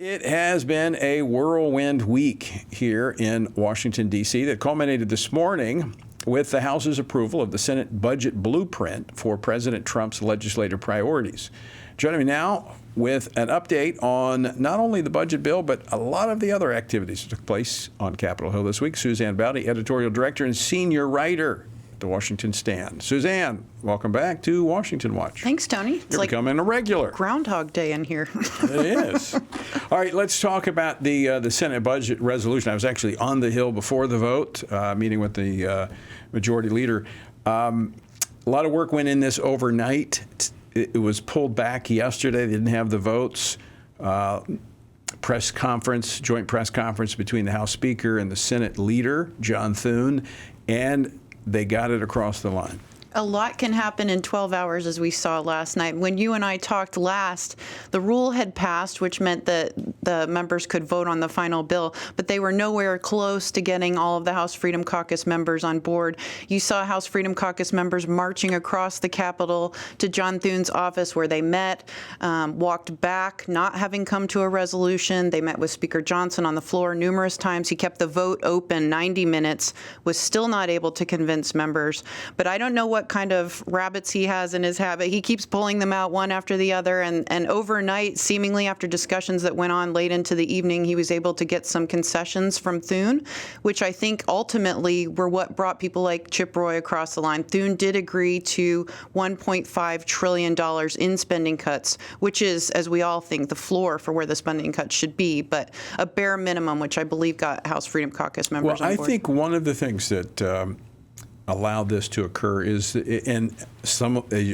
It has been a whirlwind week here in Washington, D.C. that culminated this morning with the House's approval of the Senate budget blueprint for President Trump's legislative priorities. Joining me now with an update on not only the budget bill, but a lot of the other activities that took place on Capitol Hill this week, Suzanne Bowdey, editorial director and senior writer at the Washington Stand. Suzanne, welcome back to Washington Watch. Thanks, Tony. You're becoming a regular. Groundhog Day in here. It is. All right, let's talk about the Senate budget resolution. I was actually on the Hill before the vote, meeting with the majority leader. A lot of work went in this overnight. It was pulled back yesterday. They didn't have the votes. Press conference, joint press conference between the House Speaker and the Senate leader, John Thune, and they got it across the line. A lot can happen in 12 hours, as we saw last night. When you and I talked last, the rule had passed, which meant that the members could vote on the final bill, but they were nowhere close to getting all of the House Freedom Caucus members on board. You saw House Freedom Caucus members marching across the Capitol to John Thune's office, where they met, walked back, not having come to a resolution. They met with Speaker Johnson on the floor numerous times. He kept the vote open 90 minutes, was still not able to convince members. But I don't know what kind of rabbits he has in his habit. He keeps pulling them out one after the other, and overnight, seemingly after discussions that went on late into the evening, he was able to get some concessions from Thune, which I think ultimately were what brought people like Chip Roy across the line. Thune did agree to $1.5 trillion in spending cuts, which is, as we all think, the floor for where the spending cuts should be, but a bare minimum, which I believe got House Freedom Caucus members on board. I think one of the things that allowed this to occur is, and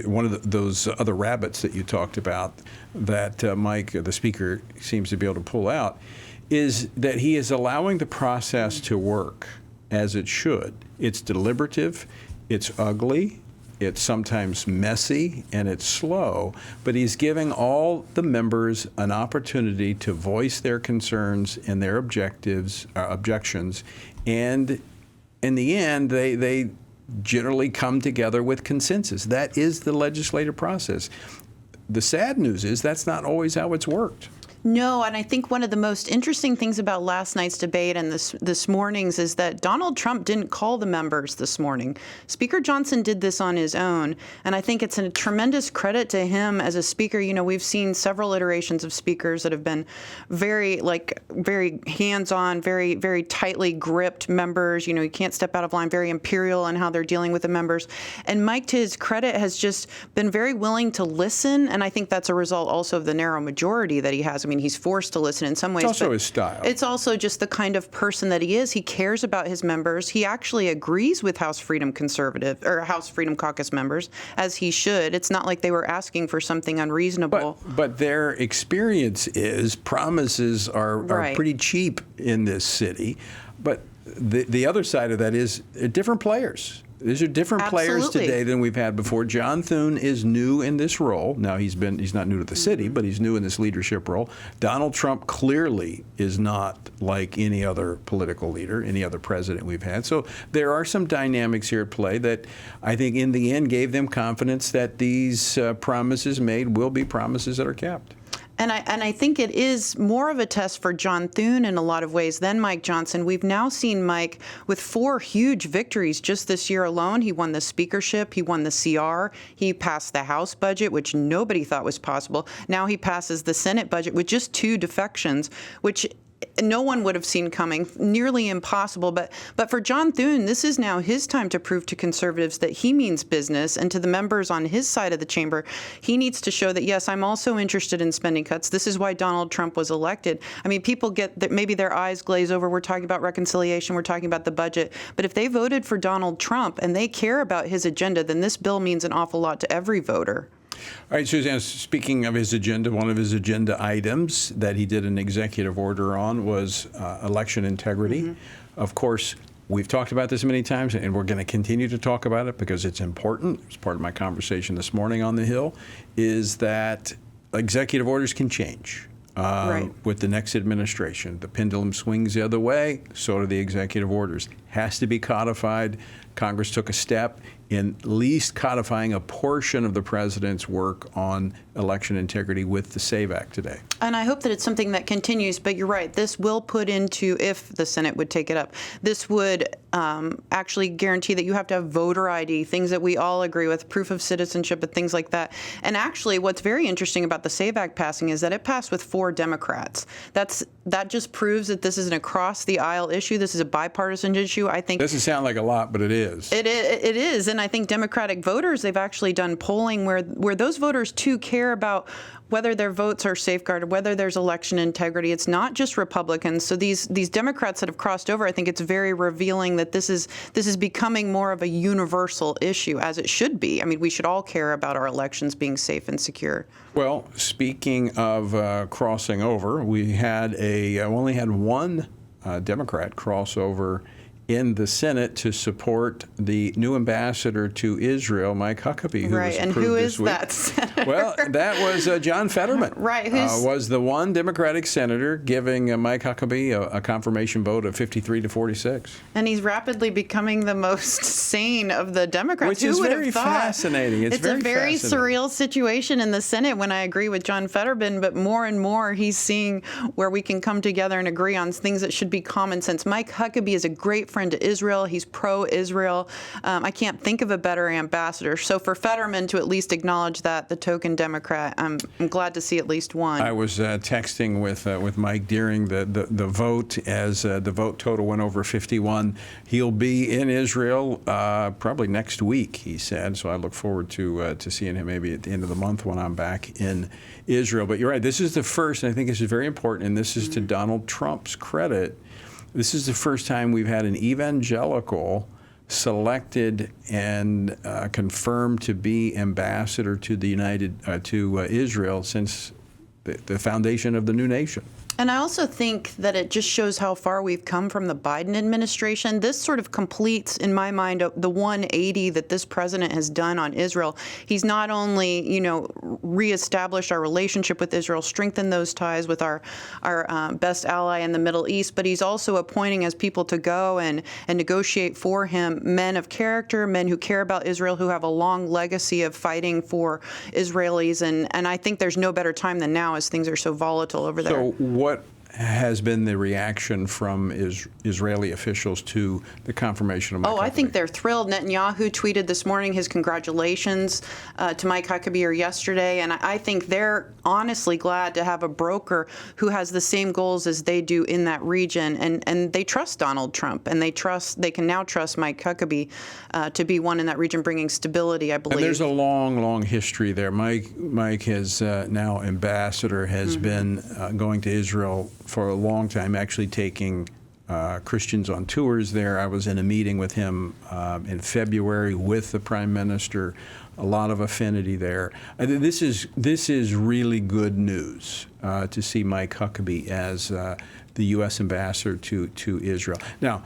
one of those other rabbits that you talked about that Mike, the Speaker, seems to be able to pull out, is that he is allowing the process to work as it should. It's deliberative, it's ugly, it's sometimes messy, and it's slow, but he's giving all the members an opportunity to voice their concerns and their objections, and in the end, they generally come together with consensus. That is the legislative process. The sad news is that's not always how it's worked. No, and I think one of the most interesting things about last night's debate and this morning's is that Donald Trump didn't call the members this morning. Speaker Johnson did this on his own, and I think it's a tremendous credit to him as a speaker. You know, we've seen several iterations of speakers that have been very hands-on, very, very tightly gripped members. You know, you can't step out of line, very imperial in how they're dealing with the members. And Mike, to his credit, has just been very willing to listen, and I think that's a result also of the narrow majority that he has. I mean, he's forced to listen in some ways. It's also his style. It's also just the kind of person that he is. He cares about his members. He actually agrees with House Freedom Caucus members, as he should. It's not like they were asking for something unreasonable. But their experience is promises are pretty cheap in this city. But the other side of that is different players. These are different players today than we've had before. John Thune is new in this role. Now, he's not new to the city, but he's new in this leadership role. Donald Trump clearly is not like any other political leader, any other president we've had. So there are some dynamics here at play that I think in the end gave them confidence that these promises made will be promises that are kept. And I think it is more of a test for John Thune in a lot of ways than Mike Johnson. We've now seen Mike with 4 huge victories just this year alone. He won the speakership. He won the CR. He passed the House budget, which nobody thought was possible. Now he passes the Senate budget with just 2 defections, which no one would have seen coming, nearly impossible. But for John Thune, this is now his time to prove to conservatives that he means business, and to the members on his side of the chamber, he needs to show that, yes, I'm also interested in spending cuts. This is why Donald Trump was elected. I mean, people get that maybe their eyes glaze over. We're talking about reconciliation. We're talking about the budget. But if they voted for Donald Trump and they care about his agenda, then this bill means an awful lot to every voter. All right, Suzanne, speaking of his agenda, one of his agenda items that he did an executive order on was election integrity. Mm-hmm. Of course, we've talked about this many times, and we're going to continue to talk about it because it's important. It's part of my conversation this morning on the Hill, is that executive orders can change. With the next administration. The pendulum swings the other way, so do the executive orders. has to be codified. Congress took a step in at least codifying a portion of the president's work on election integrity with the SAVE Act today. And I hope that it's something that continues, but you're right, this will put into, if the Senate would take it up, this would actually guarantee that you have to have voter ID, things that we all agree with, proof of citizenship and things like that. And actually, what's very interesting about the SAVE Act passing is that it passed with 4 Democrats. That just proves that this is an across-the-aisle issue. This is a bipartisan issue. I think Doesn't sound like a lot, but it is. It is, and I think Democratic voters, they've actually done polling where those voters, too, care about whether their votes are safeguarded, whether there's election integrity. It's not just Republicans. So these Democrats that have crossed over, I think it's very revealing that this is becoming more of a universal issue, as it should be. I mean, we should all care about our elections being safe and secure. Well, speaking of crossing over, we only had one Democrat cross over in the Senate to support the new ambassador to Israel, Mike Huckabee, who was approved who this is week. that senator? Well, that was John Fetterman. Right. Was the one Democratic senator giving Mike Huckabee a confirmation vote of 53 to 46. And he's rapidly becoming the most sane of the Democrats. Which Who is would very have thought? fascinating. It's a very fascinating. surreal situation in the Senate when I agree with John Fetterman, but more and more he's seeing where we can come together and agree on things that should be common sense. Mike Huckabee is a great friend to Israel. He's pro-Israel. I can't think of a better ambassador. So for Fetterman to at least acknowledge that, the token Democrat, I'm glad to see at least one. I was texting with Mike during the vote as the vote total went over 51. He'll be in Israel probably next week, he said. So I look forward to seeing him maybe at the end of the month when I'm back in Israel. But you're right. This is the first, and I think this is very important, and this is to Donald Trump's credit. This is the first time we've had an evangelical selected and confirmed to be ambassador to to Israel since the foundation of the new nation. And I also think that it just shows how far we've come from the Biden administration. This sort of completes, in my mind, the 180 that this president has done on Israel. He's not only, reestablished our relationship with Israel, strengthened those ties with our best ally in the Middle East, but he's also appointing as people to go and negotiate for him men of character, men who care about Israel, who have a long legacy of fighting for Israelis. And I think there's no better time than now as things are so volatile over there. So what has been the reaction from Israeli officials to the confirmation of Mike Huckabee? I think they're thrilled. Netanyahu tweeted this morning his congratulations to Mike Huckabee yesterday, and I think they're honestly glad to have a broker who has the same goals as they do in that region, and they trust Donald Trump, and they can now trust Mike Huckabee to be one in that region, bringing stability, I believe. And there's a long, long history there. Mike has now ambassador, has been going to Israel for a long time, actually taking Christians on tours there. I was in a meeting with him in February with the Prime Minister. A lot of affinity there. This is really good news to see Mike Huckabee as the U.S. ambassador to Israel. Now,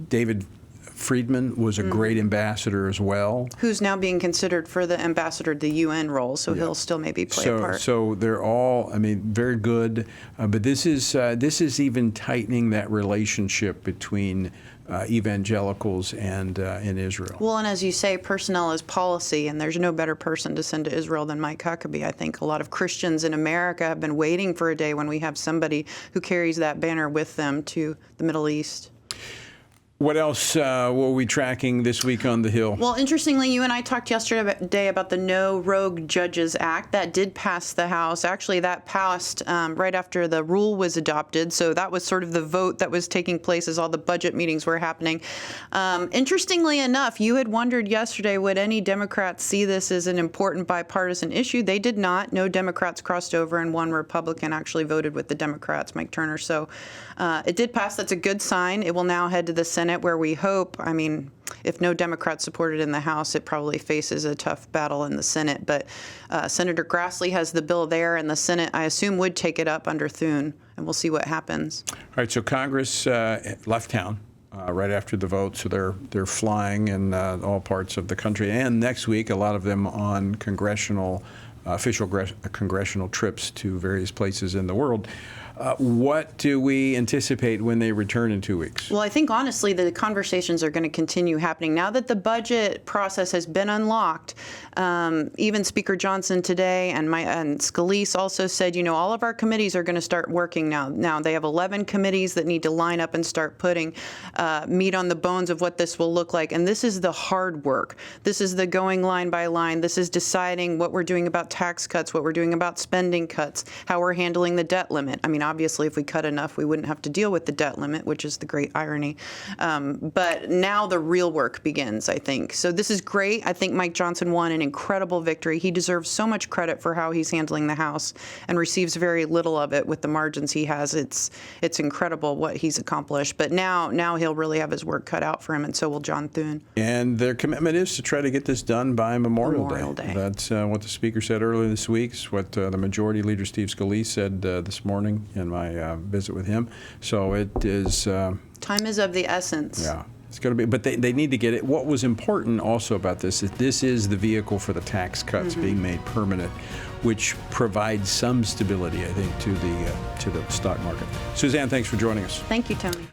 David Friedman was a great ambassador as well. Who's now being considered for the ambassador to the UN role, so he'll still maybe play a part. So they're all, very good. But this is even tightening that relationship between evangelicals and in Israel. Well, and as you say, personnel is policy, and there's no better person to send to Israel than Mike Huckabee. I think a lot of Christians in America have been waiting for a day when we have somebody who carries that banner with them to the Middle East. What else were we tracking this week on the Hill? Well, interestingly, you and I talked yesterday about the No Rogue Judges Act. That did pass the House. Actually, that passed right after the rule was adopted. So that was sort of the vote that was taking place as all the budget meetings were happening. Interestingly enough, you had wondered yesterday, would any Democrats see this as an important bipartisan issue? They did not. No Democrats crossed over, and one Republican actually voted with the Democrats, Mike Turner. So it did pass. That's a good sign. It will now head to the Senate, where we hope, if no Democrats support it in the House, it probably faces a tough battle in the Senate. But Senator Grassley has the bill there, and the Senate, I assume, would take it up under Thune, and we'll see what happens. All right, so Congress left town right after the vote, so they're flying in all parts of the country. And next week, a lot of them on official congressional trips to various places in the world. What do we anticipate when they return in 2 weeks? Well, I think honestly the conversations are going to continue happening now that the budget process has been unlocked. Even Speaker Johnson today and Scalise also said, all of our committees are going to start working now. Now they have 11 committees that need to line up and start putting meat on the bones of what this will look like. And this is the hard work. This is the going line by line. This is deciding what we're doing about tax cuts, what we're doing about spending cuts, how we're handling the debt limit. I mean, obviously, if we cut enough, we wouldn't have to deal with the debt limit, which is the great irony. But now the real work begins, I think. So this is great. I think Mike Johnson won an incredible victory. He deserves so much credit for how he's handling the House and receives very little of it with the margins he has. It's incredible what he's accomplished. But now he'll really have his work cut out for him, and so will John Thune. And their commitment is to try to get this done by Memorial Day. That's what the Speaker said earlier this week. It's what the Majority Leader Steve Scalise said this morning in my visit with him. So it is... time is of the essence. Yeah. It's going to be, but they need to get it. What was important also about this is this is the vehicle for the tax cuts being made permanent, which provides some stability, I think, to the stock market. Suzanne, thanks for joining us. Thank you, Tony.